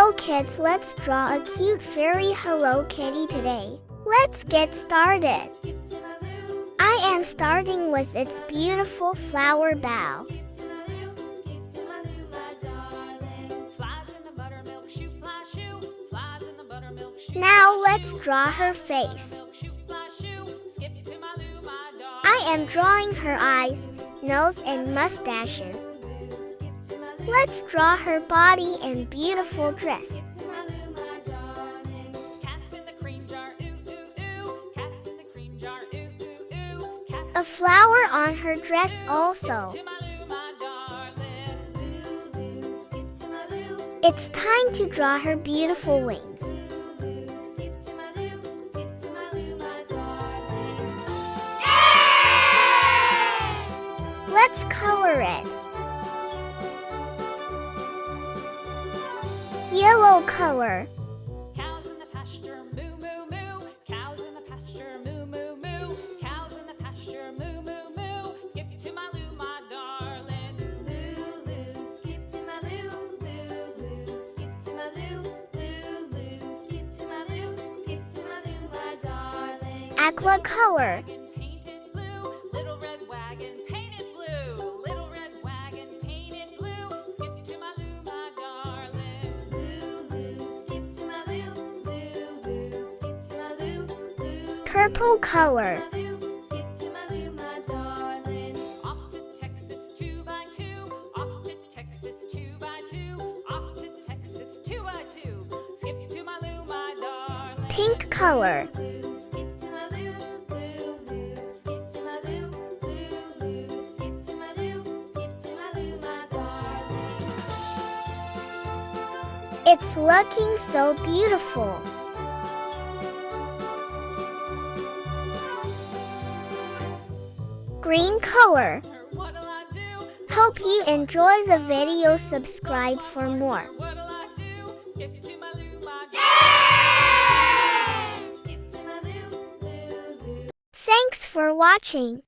Hello kids, let's draw a cute fairy Hello Kitty today. Let's get started. I am starting with its beautiful flower bow. Now let's draw her face. I am drawing her eyes, nose and mustaches. Let's draw her body and beautiful dress. A flower on her dress also. It's time to draw her beautiful wings. Let's color it. Yellow color. Cows in the pasture, moo, moo, moo. Cows in the pasture, moo, moo, moo. Cows in the pasture, moo, moo, moo. Skip to my loo, my darling. Loo, loo, skip to my loo. Loo, loo, skip to my loo. Loo, loo, skip to my loo. Skip to my loo, my darling. Aqua color. Painted blue, little red wagon painted blue. Little red wagon painted blue. Skip to my loo, my darling. Purple color. Skip to my loo, my darling. Off to Texas 2x2. Off to Texas 2x2. Off to Texas 2x2. Skip to my loo, my darling. Pink color. Skip to my loo, loo, loo. Skip to my loo, loo, loo. Skip to my loo, skip to my loo, my darling. It's looking so beautiful. Green color. What'll I do? Hope you enjoy the video. Subscribe for more. What'll I do? Skip to my loo, my darling. Skip to my loo, loo, loo. Thanks for watching.